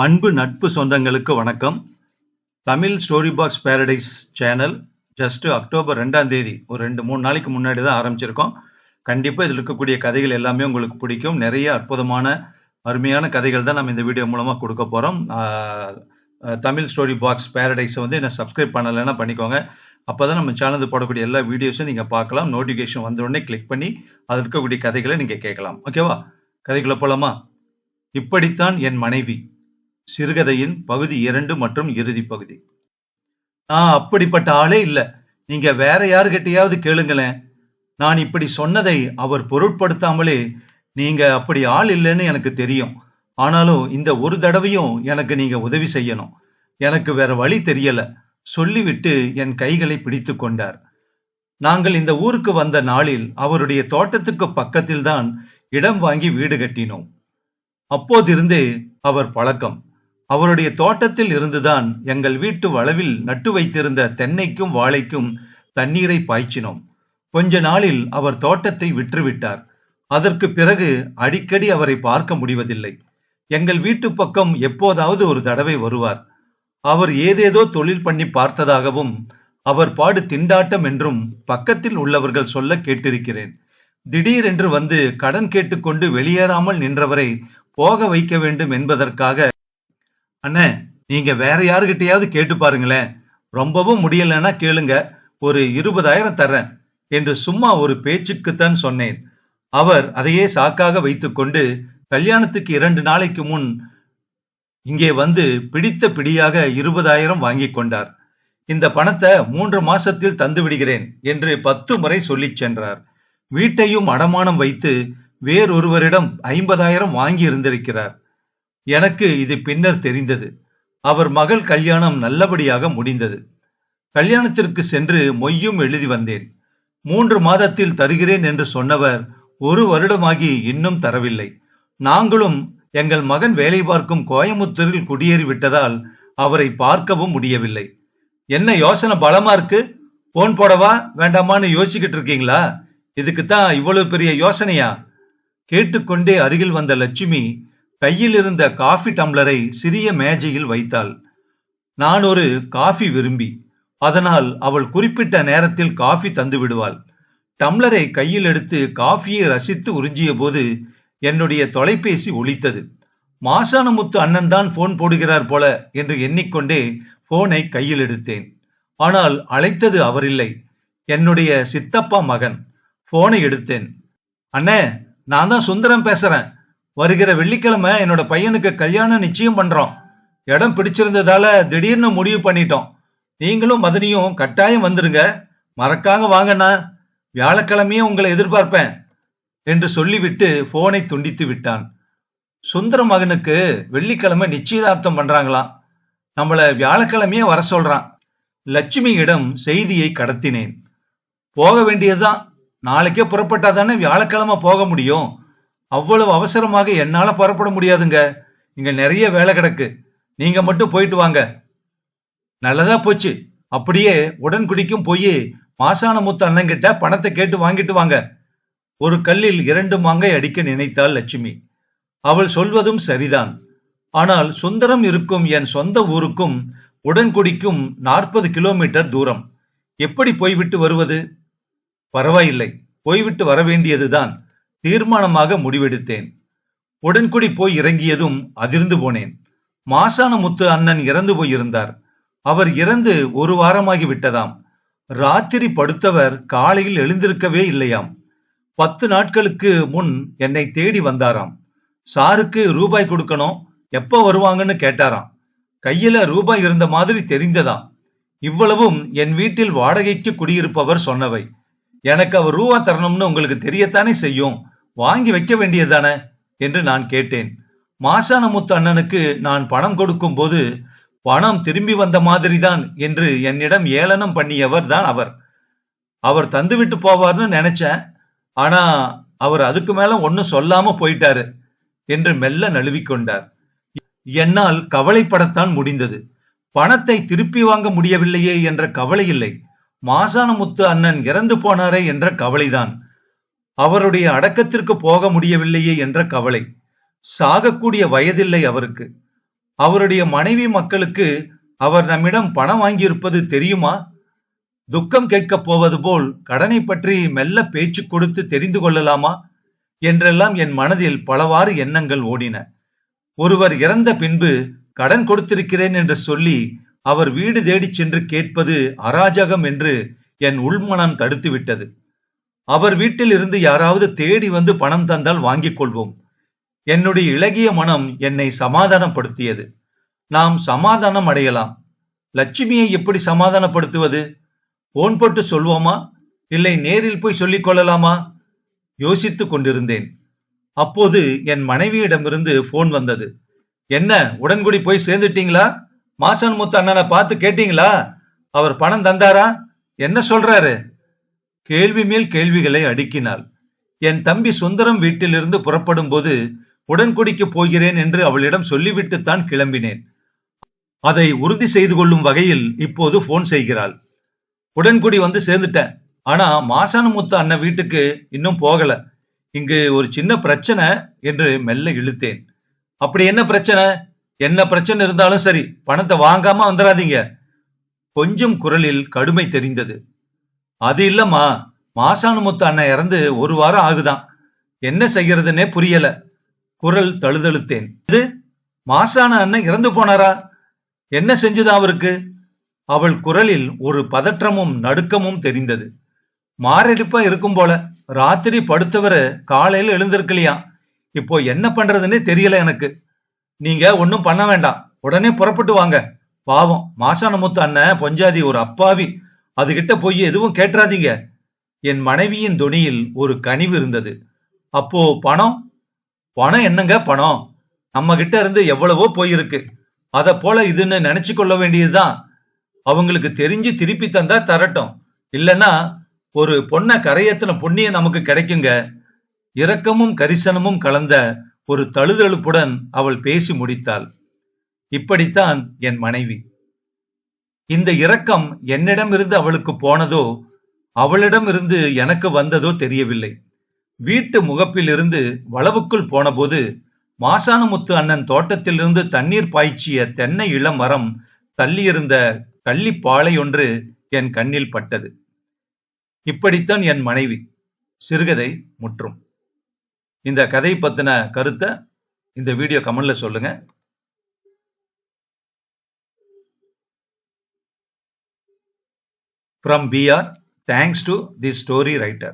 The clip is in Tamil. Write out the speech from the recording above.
அன்பு நட்பு சொந்தங்களுக்கு வணக்கம். Tamil story box paradise channel just October 2ஆம் தேதி ஒரு 2-3 நாளைக்கு முன்னாடி தான் ஆரம்பிச்சிருக்கோம். கண்டிப்பா இதில் இருக்கக்கூடிய கதைகள் எல்லாமே உங்களுக்கு பிடிக்கும். நிறைய அற்புதமான அருமையான கதைகள் தான் நம்ம இந்த வீடியோ மூலமா கொடுக்க போறோம். தமிழ் ஸ்டோரி பாக்ஸ் பேரடைஸை வந்து என்ன சப்ஸ்கிரைப் பண்ணலைன்னா பண்ணிக்கோங்க. அப்பதான் நம்ம சேனல் போடக்கூடிய எல்லா வீடியோஸும் நீங்க பார்க்கலாம். நோட்டிஃபிகேஷன் வந்த உடனே கிளிக் பண்ணி அதில் இருக்கக்கூடிய கதைகளை நீங்க கேட்கலாம். ஓகேவா? கதைக்குள்ள போலாமா? இப்படித்தான் என் மனைவி சிறுகதையின் பகுதி 2 மற்றும் இறுதி பகுதி. நான் அப்படிப்பட்ட ஆளே இல்ல. நீங்க வேற யாருகிட்டயாவது கேளுங்களேன். நான் இப்படி சொன்னதை அவர் பொருட்படுத்தாமலே நீங்க அப்படி ஆள் இல்லைன்னு எனக்கு தெரியும். ஆனாலும் இந்த ஒரு தடவையும் எனக்கு நீங்க உதவி செய்யணும். எனக்கு வேற வழி தெரியல சொல்லிவிட்டு என் கைகளை பிடித்து கொண்டார். நாங்கள் இந்த ஊருக்கு வந்த நாளில் அவருடைய தோட்டத்துக்கு பக்கத்தில் தான் இடம் வாங்கி வீடு கட்டினோம். அப்போதிருந்தே அவர் பழக்கம். அவருடைய தோட்டத்தில் இருந்துதான் எங்கள் வீட்டு வளவில் நட்டு வைத்திருந்த தென்னைக்கும் வாழைக்கும் தண்ணீரை பாய்ச்சினோம். கொஞ்ச நாளில் அவர் தோட்டத்தை விற்றுவிட்டார். அதற்கு பிறகு அடிக்கடி அவரை பார்க்க முடிவதில்லை. எங்கள் வீட்டு பக்கம் எப்போதாவது ஒரு தடவை வருவார். அவர் ஏதேதோ தொழில் பண்ணி பார்த்ததாகவும் அவர் பாடு திண்டாட்டம் என்றும் பக்கத்தில் உள்ளவர்கள் சொல்ல கேட்டிருக்கிறேன். திடீரென்று வந்து கடன் கேட்டுக்கொண்டு வெளியேறாமல் நின்றவரை போக வைக்க வேண்டும் என்பதற்காக, அண்ணே நீங்க வேற யாருகிட்டயாவது கேட்டு பாருங்களேன், ரொம்பவும் முடியலன்னா கேளுங்க, ஒரு 20,000 தர்றேன் என்று சும்மா ஒரு பேச்சுக்குத்தான் சொன்னேன். அவர் அதையே சாக்காக வைத்துக்கொண்டு கல்யாணத்துக்கு 2 நாளைக்கு முன் இங்கே வந்து பிடித்த பிடியாக 20,000 வாங்கி கொண்டார். இந்த பணத்தை 3 மாசத்தில் தந்து விடுகிறேன் என்று 10 முறை சொல்லிச் சென்றார். வீட்டையும் அடமானம் வைத்து வேறொருவரிடம் 50,000 வாங்கி இருந்திருக்கிறார். எனக்கு இது பின்னர் தெரிந்தது. அவர் மகள் கல்யாணம் நல்லபடியாக முடிந்தது. கல்யாணத்திற்கு சென்று மொய்யும் எழுதி வந்தேன். 3 மாதத்தில் தருகிறேன் என்று சொன்னவர் 1 வருடமாகி இன்னும் தரவில்லை. நாங்களும் எங்கள் மகன் வேலை பார்க்கும் கோயமுத்தூரில் குடியேறி விட்டதால் அவரை பார்க்கவும் முடியவில்லை. என்ன யோசனை பலமா இருக்கு? போன் போடவா வேண்டாமான்னு யோசிச்சுக்கிட்டு இருக்கீங்களா? இதுக்குத்தான் இவ்வளவு பெரிய யோசனையா? கேட்டுக்கொண்டே அருகில் வந்த லட்சுமி கையில் இருந்த காஃபி டம்ளரை சிறிய மேஜையில் வைத்தாள். நான் ஒரு காஃபி விரும்பி, அதனால் அவள் குறிப்பிட்ட நேரத்தில் காஃபி தந்து விடுவாள். டம்ளரை கையில் எடுத்து காஃபியை ரசித்து உறிஞ்சிய போது என்னுடைய தொலைபேசி ஒலித்தது. மாசானமுத்து அண்ணன் தான் போன் போடுகிறார் போல என்று எண்ணிக்கொண்டே போனை கையில் எடுத்தேன். ஆனால் அழைத்தது அவரில்லை, என்னுடைய சித்தப்பா மகன். போனை எடுத்தேன். அண்ணே, நான் தான் சுந்தரம் பேசுறேன். வருகிற வெள்ளிக்கிழமை என்னோட பையனுக்கு கல்யாணம் நிச்சயம் பண்றோம். இடம் பிடிச்சிருந்ததால திடீர்னு முடிவு பண்ணிட்டோம். நீங்களும் மதனியும் கட்டாயம் வந்துருங்க. மறக்காக வாங்கண்ணா. வியாழக்கிழமையே உங்களை எதிர்பார்ப்பேன் என்று சொல்லிவிட்டு போனை துண்டித்து விட்டான். சுந்தர மகனுக்கு வெள்ளிக்கிழமை நிச்சயதார்த்தம் பண்றாங்களாம். நம்மள வியாழக்கிழமையே வர சொல்றான். லட்சுமியிடம் செய்தியை கடத்தினேன். போக வேண்டியதுதான். நாளைக்கே புறப்பட்டாதானே வியாழக்கிழமை போக முடியும். அவ்வளவு அவசரமாக என்னால புறப்பட முடியாதுங்க. இங்க நிறைய வேலை கிடக்கு. நீங்க மட்டும் போயிட்டு வாங்க. நல்லதா போச்சு. அப்படியே உடன்குடிக்கும் போய் மாசானமுத்து அண்ணங்கிட்ட பணத்தை கேட்டு வாங்கிட்டு வாங்க. ஒரு கல்லில் 2 மாங்காய் அடிக்க நினைத்தாள் லட்சுமி. அவள் சொல்வதும் சரிதான். ஆனால் சுந்தரம் இருக்கும் என் சொந்த ஊருக்கும் உடன்குடிக்கும் 40 கிலோமீட்டர் தூரம். எப்படி போய்விட்டு வருவது? பரவாயில்லை, போய்விட்டு வர வேண்டியதுதான். தீர்மானமாக முடிவெடுத்தேன். உடன்குடி போய் இறங்கியதும் அதிர்ந்து போனேன். மாசானமுத்து அண்ணன் இறந்து போயிருந்தார். அவர் இறந்து 1 வாரமாகி விட்டதாம். ராத்திரி படுத்தவர் காலையில் எழுந்திருக்கவே இல்லையாம். 10 நாட்களுக்கு முன் என்னை தேடி வந்தாராம். சாருக்கு ரூபாய் கொடுக்கணும், எப்ப வருவாங்கன்னு கேட்டாராம். கையில ரூபாய் இருந்த மாதிரி தெரிந்ததாம். இவ்வளவும் என் வீட்டில் வாடகைக்கு குடியிருப்பவர் சொன்னவை. எனக்கு அவர் ரூபா தரணும்னு உங்களுக்கு தெரியத்தானே செய்யும், வாங்கி வைக்க வேண்டியதானே என்று நான் கேட்டேன். மாசானமுத்து அண்ணனுக்கு நான் பணம் கொடுக்கும் போது பணம் திரும்பி வந்த மாதிரிதான் என்று என்னிடம் ஏளனம் பண்ணியவர் தான் அவர். அவர் தந்துவிட்டு போவார்னு நினைச்சேன். ஆனா அவர் அதுக்கு மேல ஒன்னும் சொல்லாம போயிட்டாரு என்று மெல்ல நழுவிக்கொண்டார். என்னால் கவலைப்படத்தான் முடிந்தது. பணத்தை திருப்பி வாங்க முடியவில்லையே என்ற கவலை இல்லை. மாசானமுத்து அண்ணன் இறந்து போனாரே என்ற கவலைதான். அவருடைய அடக்கத்திற்கு போக முடியவில்லையே என்ற கவலை. சாகக்கூடிய வயதில்லை அவருக்கு. அவருடைய மனைவி மக்களுக்கு அவர் நம்மிடம் பணம் வாங்கியிருப்பது தெரியுமா? துக்கம் கேட்கப் போவது போல் கடனை பற்றி மெல்ல பேச்சு கொடுத்து தெரிந்து கொள்ளலாமா என்றெல்லாம் என் மனதில் பலவாறு எண்ணங்கள் ஓடின. ஒருவர் இறந்த பின்பு கடன் கொடுத்திருக்கிறேன் என்று சொல்லி அவர் வீடு தேடிச் சென்று கேட்பது அராஜகம் என்று என் உள்மனம் தடுத்து விட்டது. அவர் வீட்டில் இருந்து யாராவது தேடி வந்து பணம் தந்தால் வாங்கிக் கொள்வோம். என்னுடைய இளகிய மனம் என்னை சமாதானப்படுத்தியது. நாம் சமாதானம் அடையலாம். லட்சுமியை எப்படி சமாதானப்படுத்துவது? போன் போட்டு சொல்வோமா, இல்லை நேரில் போய் சொல்லிக் கொள்ளலாமா? யோசித்துக் கொண்டிருந்தேன். அப்போது என் மனைவியிடமிருந்து போன் வந்தது. என்ன, உடன்குடி போய் சேர்ந்துட்டீங்களா? மாசான்முத்து அண்ணனை பார்த்து கேட்டீங்களா? அவர் பணம் தந்தாரா? என்ன சொல்றாரு? கேள்வி மேல் கேள்விகளை அடுக்கினாள். என் தம்பி சுந்தரம் வீட்டிலிருந்து புறப்படும் போது உடன்குடிக்கு போகிறேன் என்று அவளிடம் சொல்லிவிட்டுத்தான் கிளம்பினேன். அதை உறுதி செய்து கொள்ளும் வகையில் இப்போது போன் செய்கிறாள். உடன்குடி வந்து சேர்ந்துட்டேன். ஆனா மாசானமுத்து அண்ணன் வீட்டுக்கு இன்னும் போகல. இங்கு ஒரு சின்ன பிரச்சனை என்று மெல்ல இழுத்தேன். அப்படி என்ன பிரச்சனை? என்ன பிரச்சனை இருந்தாலும் சரி, பணத்தை வாங்காம வந்துடாதீங்க. கொஞ்சம் குரலில் கடுமை தெரிந்தது. அது இல்லம்மா, மாசானமுத்து அண்ணன் இறந்து ஒரு வாரம் ஆகுதான். என்ன செய்யறதுன்னே புரியல. குரல் தழுதழுத்தேன். இது மாசான அண்ணன் இறந்து போனாரா? என்ன செஞ்சுதான் அவருக்கு? அவள் குரலில் ஒரு பதற்றமும் நடுக்கமும் தெரிந்தது. மாரடிப்பா இருக்கும் போல. ராத்திரி படுத்தவரை காலையில் எழுந்திருக்கலையா. இப்போ என்ன பண்றதுன்னே தெரியல எனக்கு. நீங்க ஒன்னும் பண்ண வேண்டாம், உடனே புறப்பட்டு வாங்க. பாவம் மாசானமுத்து அண்ணன் பொஞ்சாதி ஒரு அப்பாவி, அதுகிட்ட போய் எதுவும் கேட்டுறாதீங்க. என் மனைவியின் தொனியில் ஒரு கனிவு இருந்தது. அப்போ பணம்? பணம் என்னங்க பணம்? நம்ம கிட்ட இருந்து எவ்வளவோ போயிருக்கு. அத போல இதுன்னு நினைச்சு கொள்ள வேண்டியதுதான். அவங்களுக்கு தெரிஞ்சு திருப்பி தந்தா தரட்டும், இல்லன்னா ஒரு பொண்ண கரையத்தின புண்ணியம் நமக்கு கிடைக்குங்க. இரக்கமும் கரிசனமும் கலந்த ஒரு தழுதழுப்புடன் அவள் பேசி முடித்தாள். இப்படித்தான் என் மனைவி. இந்த இரக்கம் என்னிடமிருந்து அவளுக்கு போனதோ அவளிடம் இருந்து எனக்கு வந்ததோ தெரியவில்லை. வீட்டு முகப்பில் இருந்து வளவுக்குள் போனபோது மாசானமுத்து அண்ணன் தோட்டத்திலிருந்து தண்ணீர் பாய்ச்சிய தென்னை இளம் மரம் தள்ளியிருந்த கள்ளிப்பாலை ஒன்று என் கண்ணில் பட்டது. இப்படித்தான் என் மனைவி. சிறுகதை முற்றும். இந்த கதை பத்தின கருத்தை இந்த வீடியோ கமெண்ட்ல சொல்லுங்க. From BR, thanks to the story writer.